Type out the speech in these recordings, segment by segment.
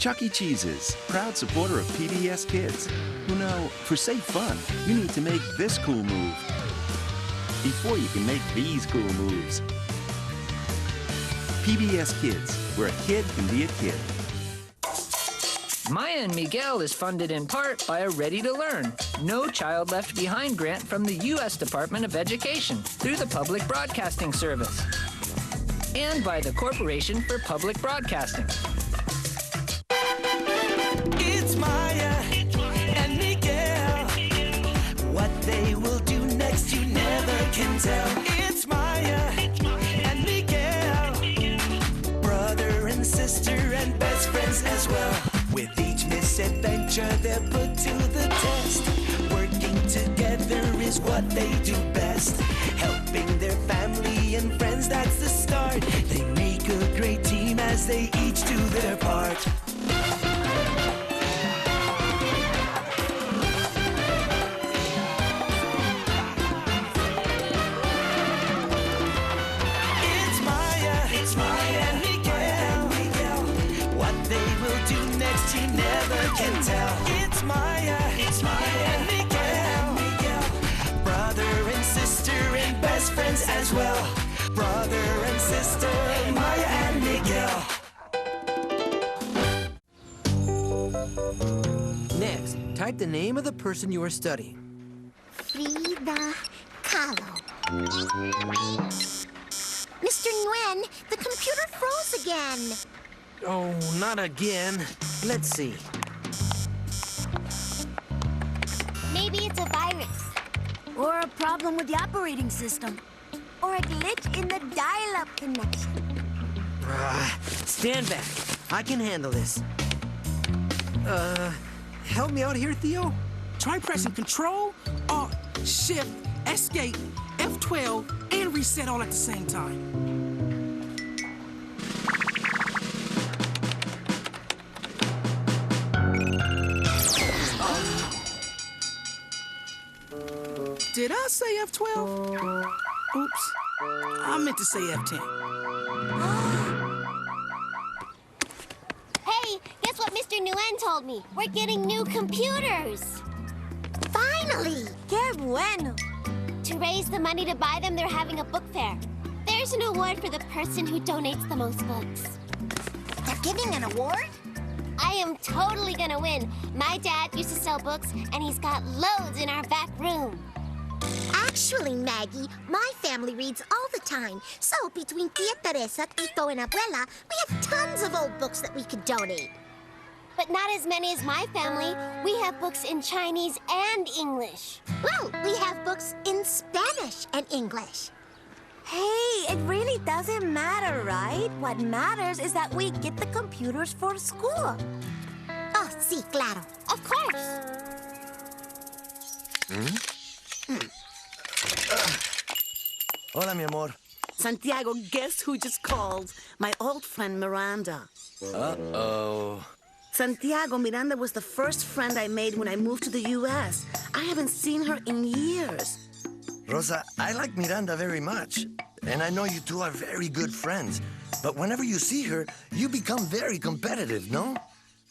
Chuck E. Cheese's, proud supporter of PBS Kids. You know, for safe fun, you need to make this cool move before you can make these cool moves. PBS Kids, where a kid can be a kid. Maya and Miguel is funded in part by a Ready to Learn, No Child Left Behind grant from the U.S. Department of Education through the Public Broadcasting Service and by the Corporation for Public Broadcasting. It's Maya and Miguel. What they will do next, you never can tell. It's Maya and Miguel. Brother and sister and best friends as well. With each misadventure, they're put to the test. Working together is what they do best. Helping their family and friends, that's the start. They make a great team as they each do their part. You never can tell. It's Maya and Miguel. Brother and sister and best friends as well. Brother and sister, Maya and Miguel. Next, type the name of the person you are studying. Frida Kahlo. Mr. Nguyen, the computer froze again. Oh, not again. Let's see. Maybe it's a virus. Or a problem with the operating system. Or a glitch in the dial-up connection. Stand back. I can handle this. Help me out here, Theo? Try pressing Control, Alt, Shift, Escape, F12, and reset all at the same time. Did I say F12? Oops. I meant to say F10. Hey, guess what Mr. Nguyen told me? We're getting new computers. Finally! Qué bueno. To raise the money to buy them, they're having a book fair. There's an award for the person who donates the most books. They're giving an award? I am totally gonna win. My dad used to sell books, and he's got loads in our back room. Actually, Maggie, my family reads all the time. So between Tia Teresa, Tito, and Abuela, we have tons of old books that we could donate. But not as many as my family. We have books in Chinese and English. Well, we have books in Spanish and English. Hey, it really doesn't matter, right? What matters is that we get the computers for school. Oh, sí, claro. Of course. Hola, mi amor. Santiago, guess who just called? My old friend Miranda. Uh-oh. Santiago, Miranda was the first friend I made when I moved to the U.S. I haven't seen her in years. Rosa, I like Miranda very much. And I know you two are very good friends. But whenever you see her, you become very competitive, no?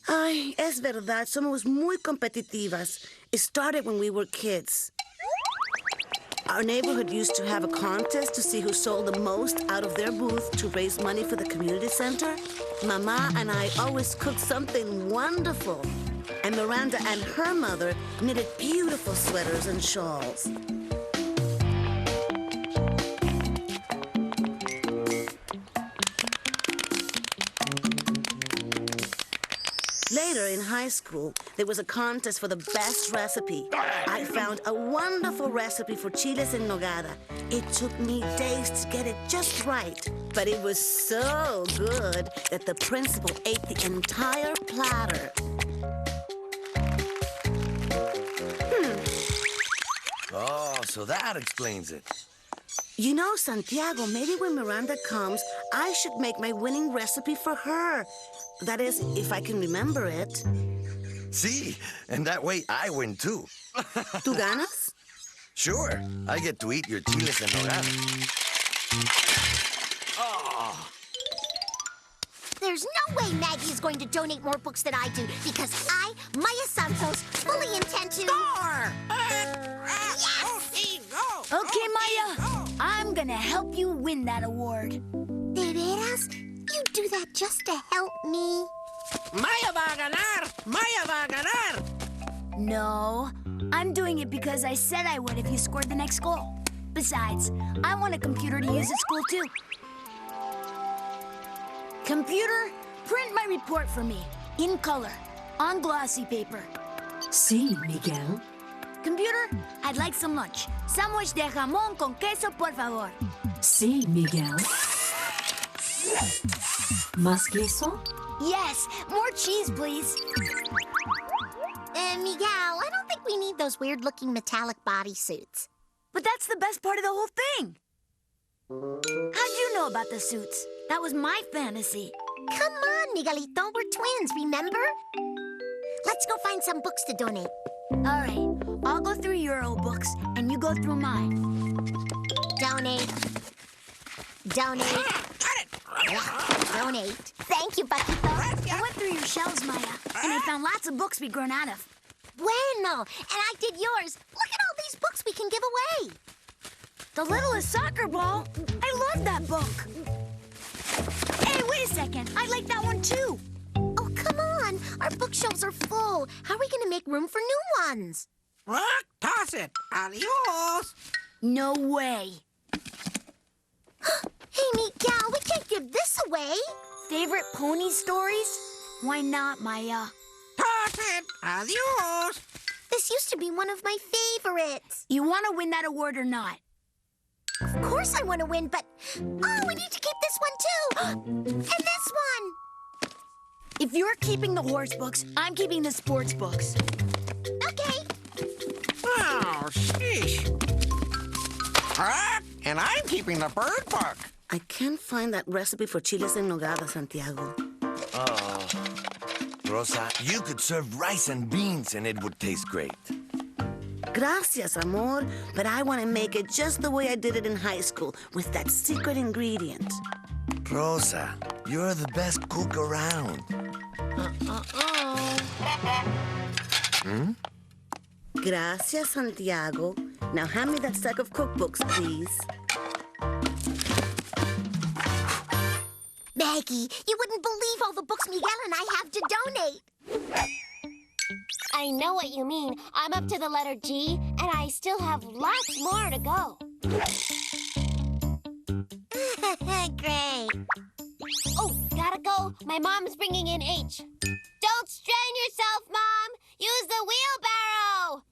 Ay, es verdad. Somos muy competitivas. It started when we were kids. Our neighborhood used to have a contest to see who sold the most out of their booth to raise money for the community center. Mama and I always cooked something wonderful. And Miranda and her mother knitted beautiful sweaters and shawls. Later in high school, there was a contest for the best recipe. I found a wonderful recipe for chiles en nogada. It took me days to get it just right, but it was so good that the principal ate the entire platter. Oh, so that explains it. You know, Santiago, maybe when Miranda comes, I should make my winning recipe for her. That is, if I can remember it. See, and that way I win too. ¿Tú ganas? Sure, I get to eat your chiles en nogada. They're There's no way Maggie is going to donate more books than I do, because I, Maya Santos, fully intend to... Yes! Okay, Maya. I'm gonna help you win that award. ¿De veras? You do that just to help me? Maya va a ganar! Maya va a ganar! No, I'm doing it because I said I would if you scored the next goal. Besides, I want a computer to use at school, too. Computer, print my report for me, in color, on glossy paper. Sí, Miguel. Computer, I'd like some lunch. Sandwich de jamón con queso, por favor. Sí, Miguel. ¿Más queso? Yes, more cheese, please. Miguel, I don't think we need those weird-looking metallic bodysuits. But that's the best part of the whole thing. How'd you know about the suits? That was my fantasy. Come on, Miguelito, we're twins, remember? Let's go find some books to donate. All right, I'll go through your old books, and you go through mine. Donate. Donate. Donate. Thank you, Paquito. I went through your shelves, Maya, and I found lots of books we've grown out of. Bueno, and I did yours. Look at all these books we can give away. The Littlest Soccer Ball? I love that book. Hey, wait a second. I like that one, too. Oh, come on. Our bookshelves are full. How are we going to make room for new ones? Rock, toss it. Adios. No way. Hey, Miguel, we can't give this away. Favorite pony stories? Why not, Maya? Toss it. Adios. This used to be one of my favorites. You want to win that award or not? Of course I want to win, but... Oh, we need to keep this one, too. And this one. If you're keeping the horse books, I'm keeping the sports books. Okay. Oh, sheesh. And I'm keeping the bird book. I can't find that recipe for chiles en nogada, Santiago. Oh, Rosa, you could serve rice and beans and it would taste great. Gracias, amor. But I want to make it just the way I did it in high school, with that secret ingredient. Rosa, you're the best cook around. Gracias, Santiago. Now hand me that stack of cookbooks, please. Maggie, you wouldn't believe all the books Miguel and I have to donate. I know what you mean. I'm up to the letter G, and I still have lots more to go. Great. Oh, gotta go. My mom's bringing in H. Don't strain yourself, Mom. Use the wheelbarrow.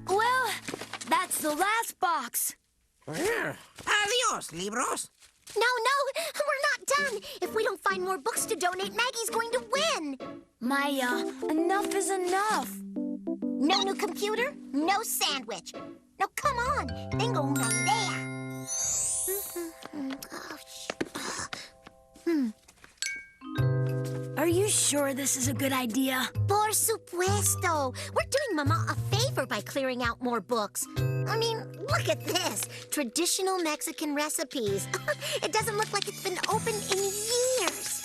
Well, that's the last box. Adios, libros. No, we're not done. If we don't find more books to donate, Maggie's going to win. Maya, enough is enough. No new computer, no sandwich. Now, come on. Tengo una idea. Are you sure this is a good idea? Por supuesto. We're doing Mama a favor by clearing out more books. I mean, look at this. Traditional Mexican recipes. It doesn't look like it's been opened in years.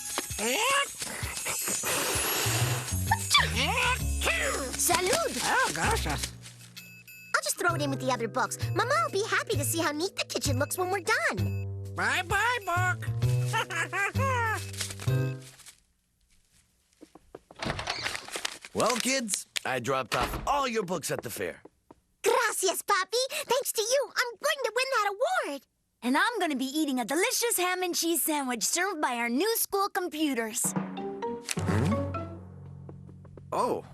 Salud! Oh, gracias. I'll just throw it in with the other books. Mama will be happy to see how neat the kitchen looks when we're done. Bye-bye, book. Well, kids, I dropped off all your books at the fair. Gracias, Papi. Thanks to you, I'm going to win that award. And I'm going to be eating a delicious ham and cheese sandwich served by our new school computers. Oh.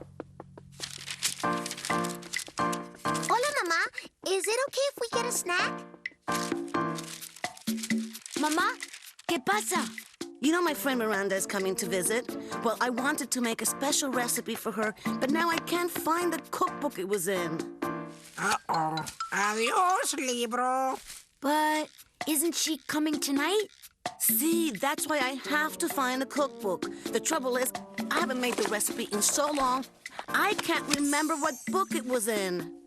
Hola, Mama. Is it okay if we get a snack? Mama, ¿qué pasa? You know my friend Miranda is coming to visit? Well, I wanted to make a special recipe for her, but now I can't find the cookbook it was in. Uh-oh. Adios, libro. But isn't she coming tonight? See, that's why I have to find the cookbook. The trouble is, I haven't made the recipe in so long, I can't remember what book it was in.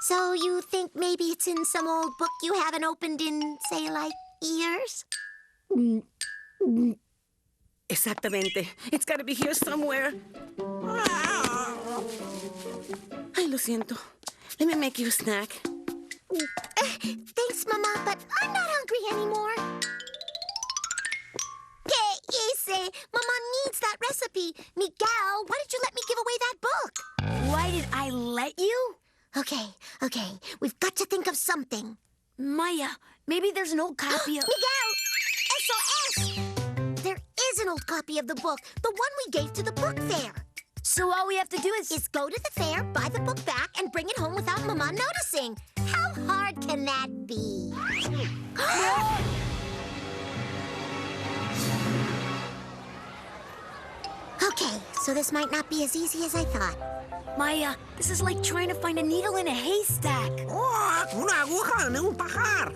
So you think maybe it's in some old book you haven't opened in, say, like, years? Exactamente. It's gotta be here somewhere. Ay, lo siento. Let me make you a snack. Thanks, Mama, but I'm not hungry anymore. Que hice? Mama needs that recipe. Miguel, why did you let me give away that book? Why did I let you? Okay. We've got to think of something. Maya, maybe there's an old copy of... Miguel! SOS! There is an old copy of the book, the one we gave to the book fair. So all we have to do is go to the fair, buy the book back, and bring it home without Mama noticing. How hard can that be? Okay, so this might not be as easy as I thought. Maya, this is like trying to find a needle in a haystack. Una aguja en un pajar.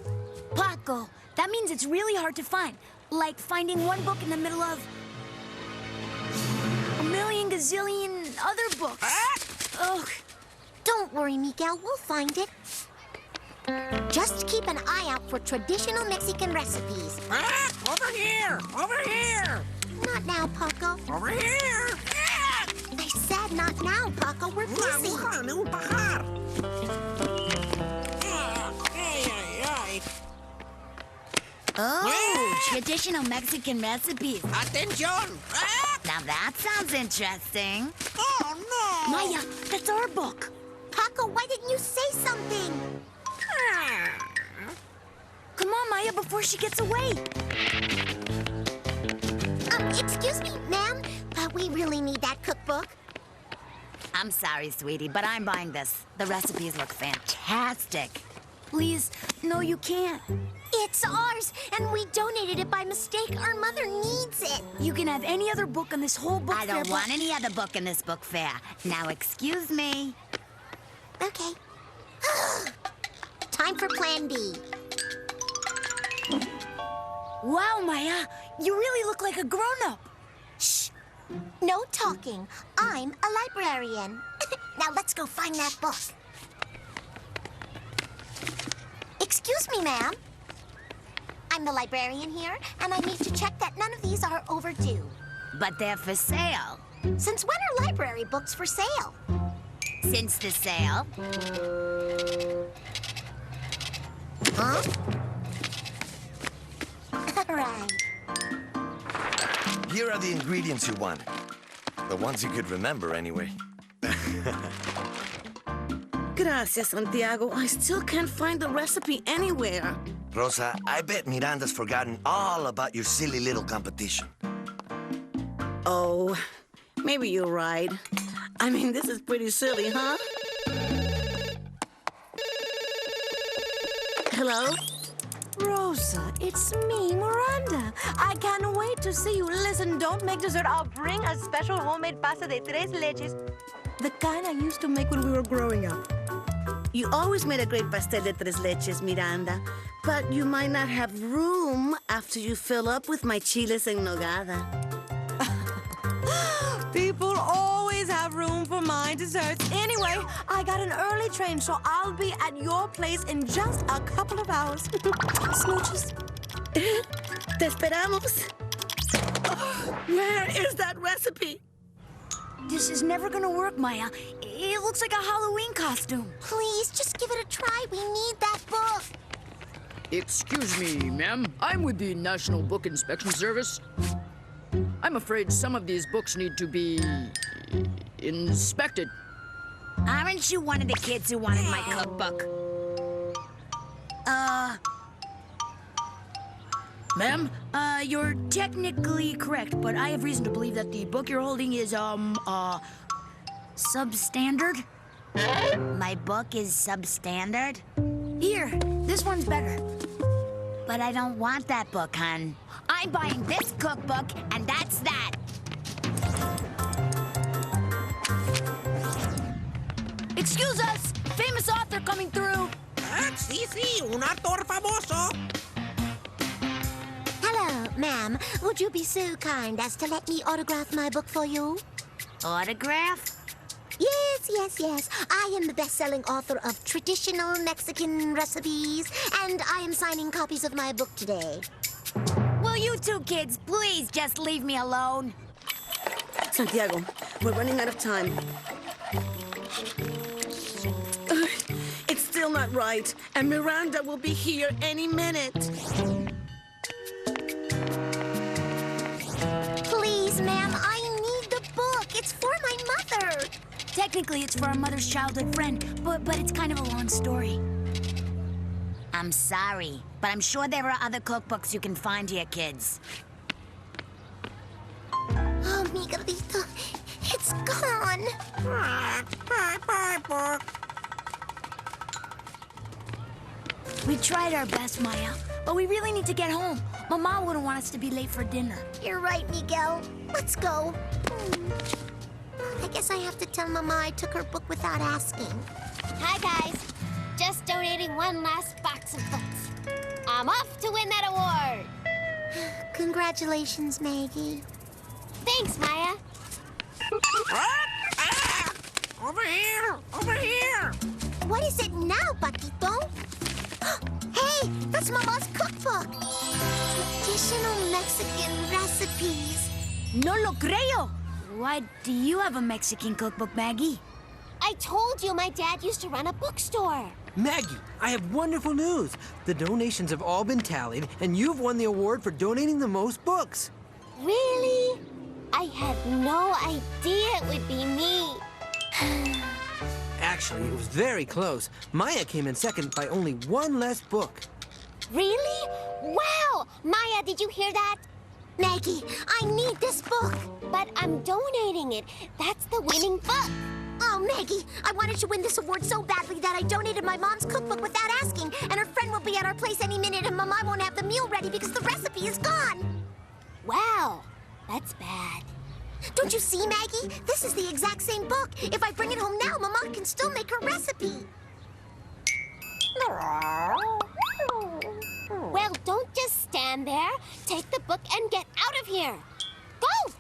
Paco, that means it's really hard to find. Like finding one book in the middle of a million gazillion other books. Ugh. Don't worry, Miguel. We'll find it. Just keep an eye out for traditional Mexican recipes. Over here! Over here! Not now, Paco. Over here! I said not now, Paco. We're busy. Una aguja en un pajar. Oh, traditional Mexican recipes. Atención! Now that sounds interesting. Oh, no! Maya, that's our book. Paco, why didn't you say something? Come on, Maya, before she gets away. Excuse me, ma'am, but we really need that cookbook. I'm sorry, sweetie, but I'm buying this. The recipes look fantastic. Please, no, you can't. It's ours, and we donated it by mistake. Our mother needs it. You can have any other book in this whole book fair. I don't want any other book in this book fair. Now, excuse me. Okay. Time for Plan B. Wow, Maya, you really look like a grown-up. Shh. No talking. I'm a librarian. Now let's go find that book. Excuse me, ma'am. I'm the librarian here, and I need to check that none of these are overdue. But they're for sale. Since when are library books for sale? Since the sale. Huh? Right. Here are the ingredients you wanted. The ones you could remember, anyway. Gracias, Santiago. I still can't find the recipe anywhere. Rosa, I bet Miranda's forgotten all about your silly little competition. Oh, maybe you're right. I mean, this is pretty silly, huh? Hello? Rosa, it's me, Miranda. I can't wait to see you. Listen, don't make dessert. I'll bring a special homemade pasta de tres leches, the kind I used to make when we were growing up. You always made a great pastel de tres leches, Miranda, but you might not have room after you fill up with my chiles en nogada. People always have room for my desserts. Anyway, I got an early train, so I'll be at your place in just a couple of hours. Smooches. Te esperamos. Where is that recipe? This is never gonna work, Maya. It looks like a Halloween costume. Please, just give it a try. We need that book. Excuse me, ma'am. I'm with the National Book Inspection Service. I'm afraid some of these books need to be inspected. Aren't you one of the kids who wanted my cookbook? Ma'am, you're technically correct, but I have reason to believe that the book you're holding is, substandard? My book is substandard? Here, this one's better. But I don't want that book, hon. I'm buying this cookbook, and that's that. Excuse us! Famous author coming through! Sí, un autor famoso. Hello, ma'am. Would you be so kind as to let me autograph my book for you? Autograph? Yes. I am the best-selling author of traditional Mexican recipes, and I am signing copies of my book today. Will you two kids, please just leave me alone. Santiago, we're running out of time. It's still not right, and Miranda will be here any minute. Please, ma'am, I need the book. It's for my mother. Technically, it's for our mother's childhood friend, but it's kind of a long story. I'm sorry, but I'm sure there are other cookbooks you can find here, kids. Oh, Miguelito, it's gone. We tried our best, Maya, but we really need to get home. Mama wouldn't want us to be late for dinner. You're right, Miguel. Let's go. I guess I have to tell Mama I took her book without asking. Hi, guys. Just donating one last box of books. I'm off to win that award. Congratulations, Maggie. Thanks, Maya. Over here! Over here! What is it now, Paquito? Hey, that's Mama's cookbook. Traditional Mexican recipes. No lo creo! Why do you have a Mexican cookbook, Maggie? I told you my dad used to run a bookstore. Maggie, I have wonderful news. The donations have all been tallied, and you've won the award for donating the most books. Really? I had no idea it would be me. Actually, it was very close. Maya came in second by only one less book. Really? Wow! Maya, did you hear that? Maggie, I need this book. But I'm donating it. That's the winning book. Oh, Maggie, I wanted to win this award so badly that I donated my mom's cookbook without asking, and her friend will be at our place any minute, and Mama won't have the meal ready because the recipe is gone. Wow, that's bad. Don't you see, Maggie? This is the exact same book. If I bring it home now, Mama can still make her recipe. Well, don't just stand there. Take the book and get out of here. Go!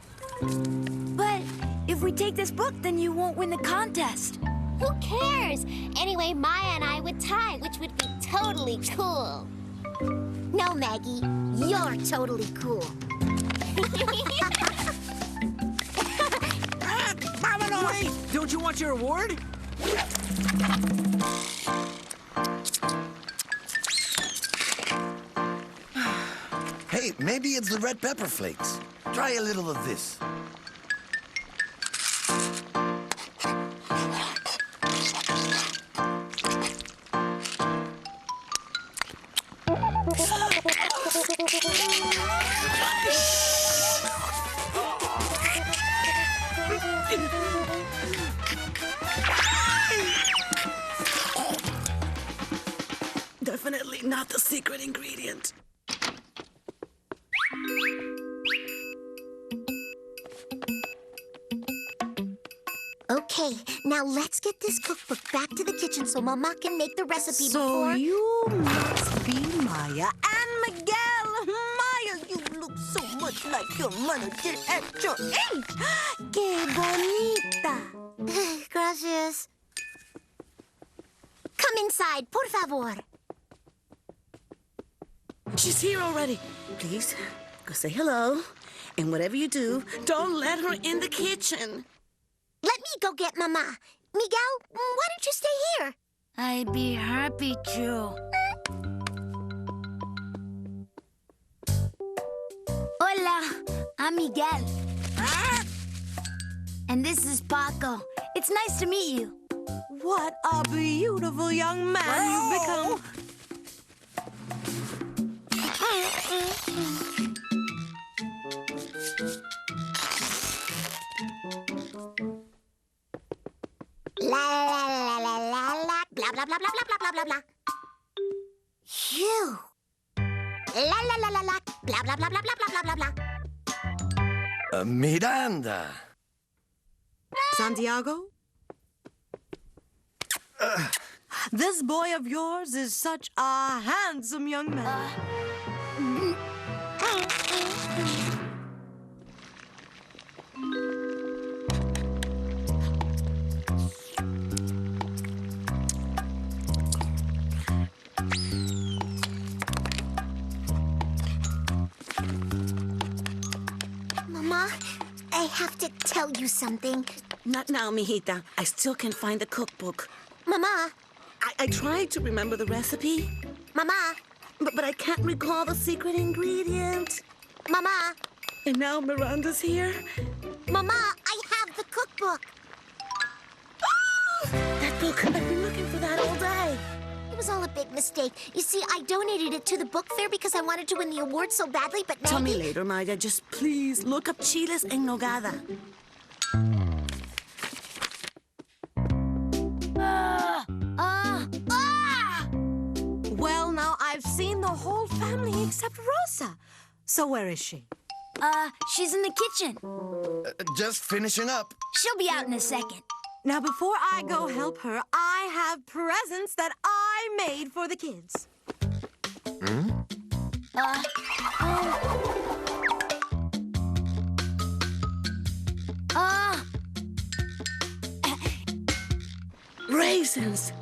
But if we take this book, then you won't win the contest. Who cares? Anyway, Maya and I would tie, which would be totally cool. No, Maggie, you're totally cool. Wait! Don't you want your award? Hey, maybe it's the red pepper flakes. Try a little of this. Definitely not the secret ingredient. Okay, now let's get this cookbook back to the kitchen so Mama can make the recipe before... So you must be Maya and Miguel. Maya, you look so much like your mother did at your age. ¡Qué bonita! Gracias. Come inside, por favor. She's here already. Please, go say hello. And whatever you do, don't let her in the kitchen. Let me go get Mama. Miguel, why don't you stay here? I'd be happy to. Hola, I'm Miguel. And this is Paco. It's nice to meet you. What a beautiful young man you've become. La la la la la la blah blah blah blah blah blah blah blah. Phew. La la la la la blah blah blah blah blah blah blah blah. Miranda. Santiago? This boy of yours is such a handsome young man. have to tell you something. Not now, mijita. I still can't find the cookbook. Mama. I tried to remember the recipe. Mama. But I can't recall the secret ingredient. Mama. And now Miranda's here. Mama, I have the cookbook. That book. I've been looking for that all day. It was all a big mistake. You see, I donated it to the book fair because I wanted to win the award so badly, but Maggie... Tell me later, Maya. Just please look up chiles en nogada. Well, now I've seen the whole family except Rosa. So where is she? She's in the kitchen. Just finishing up. She'll be out in a second. Now, before I go help her, I have presents that I made for the kids. Raisins.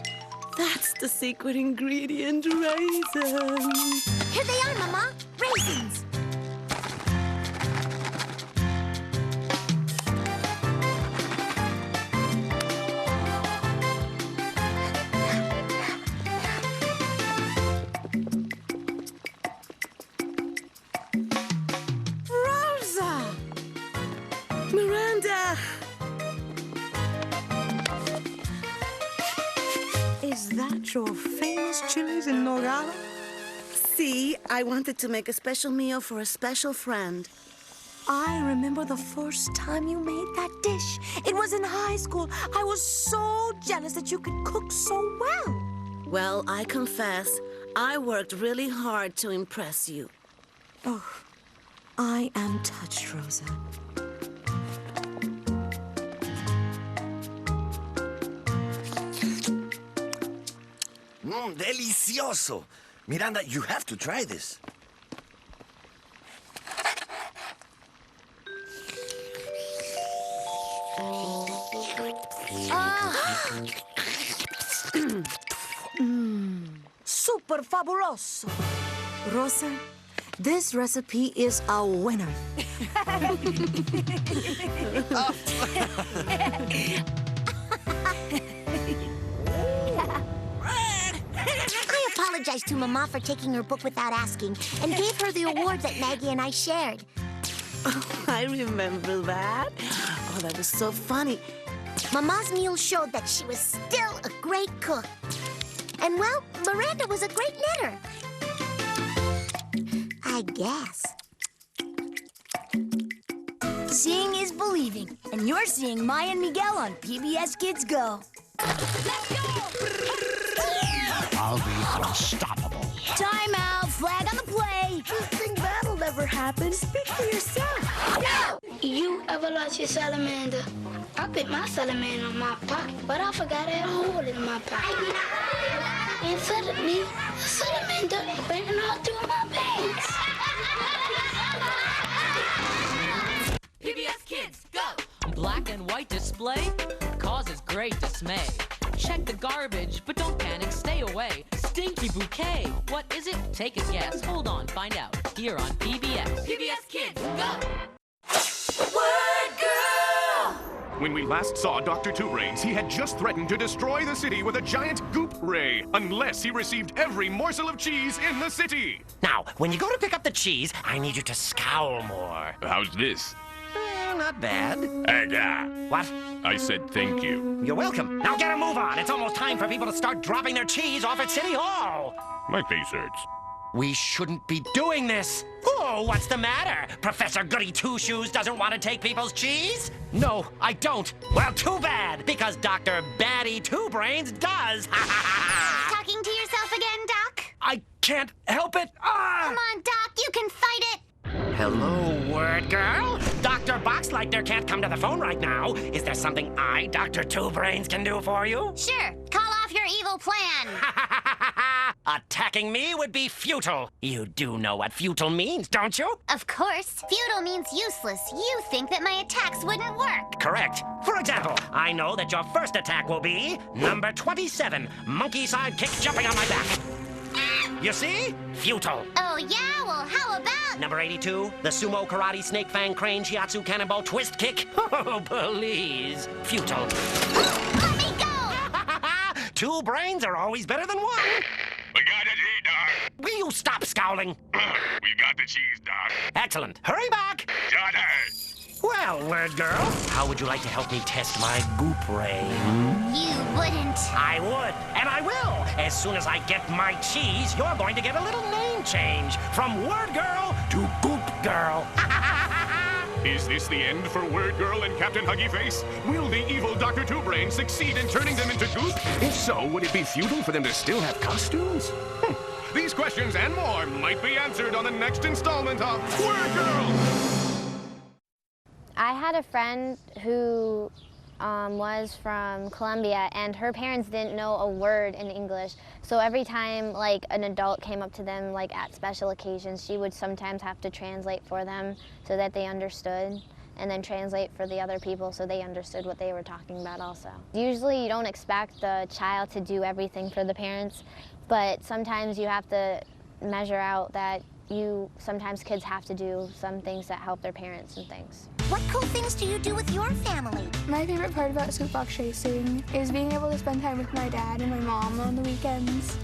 That's the secret ingredient, raisins. Here they are, Mama. Raisins. Rosa! Miranda! Is that your famous chiles en nogada? See, I wanted to make a special meal for a special friend. I remember the first time you made that dish. It was in high school. I was so jealous that you could cook so well. Well, I confess, I worked really hard to impress you. Oh, I am touched, Rosa. Delicioso. Miranda, you have to try this. Super fabuloso. Rosa, this recipe is a winner. I apologized to Mama for taking her book without asking and gave her the award that Maggie and I shared. Oh, I remember that. Oh, that was so funny. Mama's meal showed that she was still a great cook. And, well, Miranda was a great knitter. I guess. Seeing is believing, and you're seeing Maya and Miguel on PBS Kids Go. I'll be unstoppable. Time out, flag on the play. You think that'll never happen? Speak for yourself. No! You ever lost your salamander? I put my salamander in my pocket, but I forgot I had a hole in my pocket. And suddenly, the salamander ran all through my pants. PBS Kids, go! Black and white display causes great dismay. Check the garbage, but don't panic, stay away. Stinky bouquet, what is it? Take a guess. Hold on, find out. Here on PBS. PBS Kids, go! Word Girl! When we last saw Dr. Two Brains, he had just threatened to destroy the city with a giant goop ray, unless he received every morsel of cheese in the city. Now, when you go to pick up the cheese, I need you to scowl more. How's this? Not bad. What? I said thank you. You're welcome. Now get a move on. It's almost time for people to start dropping their cheese off at City Hall. My face hurts. We shouldn't be doing this. Oh, what's the matter? Professor Goody Two-Shoes doesn't want to take people's cheese? No, I don't. Well, too bad, because Dr. Batty Two-Brains does. Talking to yourself again, Doc? I can't help it. Come on, Doc, you can fight it. Hello, Word Girl. Dr. Boxlighter can't come to the phone right now. Is there something I, Dr. Two-Brains, can do for you? Sure. Call off your evil plan. Attacking me would be futile. You do know what futile means, don't you? Of course. Futile means useless. You think that my attacks wouldn't work. Correct. For example, I know that your first attack will be number 27, monkey side kick jumping on my back. You see? Futile. Oh, yeah? Well, how about... Number 82, the sumo karate snake fang crane shiatsu cannonball twist kick. Oh, please. Futile. Let me go! 2 brains are always better than 1. We got it, Doc. Will you stop scowling? We've got the cheese, Doc. Excellent. Hurry back. Got it. Well, word girl, how would you like to help me test my goop ray? You wouldn't. I would, and I will. As soon as I get my cheese, you're going to get a little name change from word girl to goop girl. Is this the end for Word Girl and Captain Huggy Face? Will the evil Dr. Two Brain succeed in turning them into goop? If so, would it be futile for them to still have costumes? These questions and more might be answered on the next installment of Word Girl. I had a friend who was from Colombia, and her parents didn't know a word in English. So every time like an adult came up to them like at special occasions, she would sometimes have to translate for them so that they understood, and then translate for the other people so they understood what they were talking about also. Usually you don't expect the child to do everything for the parents, but sometimes you have to measure out that sometimes kids have to do some things that help their parents and things. What cool things do you do with your family? My favorite part about soapbox racing is being able to spend time with my dad and my mom on the weekends.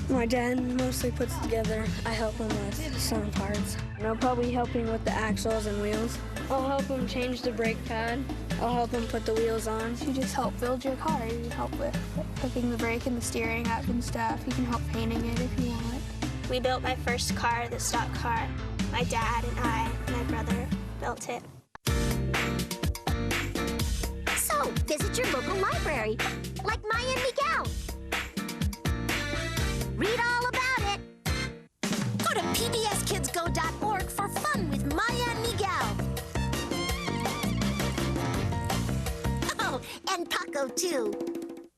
My dad mostly puts together. I help him with some parts. I'll probably help him with the axles and wheels. I'll help him change the brake pad. I'll help him put the wheels on. You just help build your car. You help with hooking the brake and the steering up and stuff. You can help painting it if you want. We built my first car, the stock car. My dad and I and my brother built it. So, visit your local library, like Maya and Miguel. Read all about it. Go to pbskidsgo.org for fun with Maya and Miguel. Oh, and Paco, too.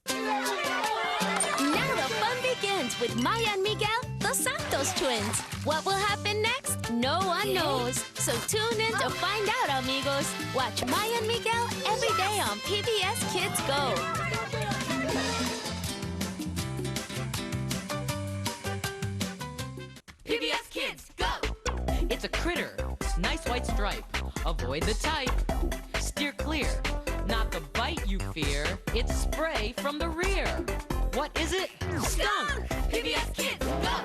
Now the fun begins with Maya and Miguel, the Santos twins. What will happen next? No one knows. So tune in to find out, amigos. Watch Maya and Miguel every day on PBS Kids Go. PBS Kids, go! It's a critter. Nice white stripe. Avoid the type. Steer clear. Not the bite you fear. It's spray from the rear. What is it? Skunk! PBS Kids, go!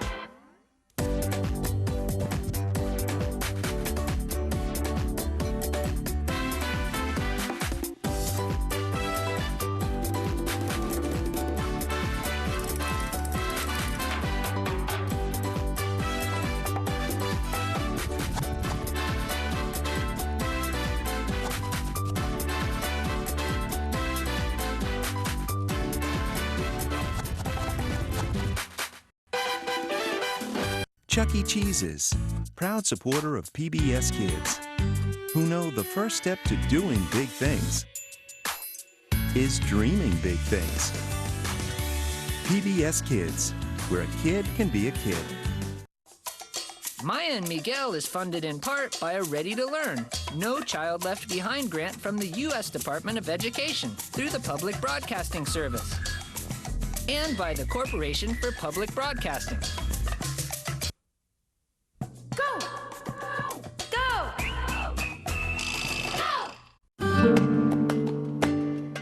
Chuck E. Cheese's, proud supporter of PBS Kids, who know the first step to doing big things is dreaming big things. PBS Kids, where a kid can be a kid. Maya and Miguel is funded in part by a Ready to Learn, No Child Left Behind grant from the U.S. Department of Education through the Public Broadcasting Service, and by the Corporation for Public Broadcasting.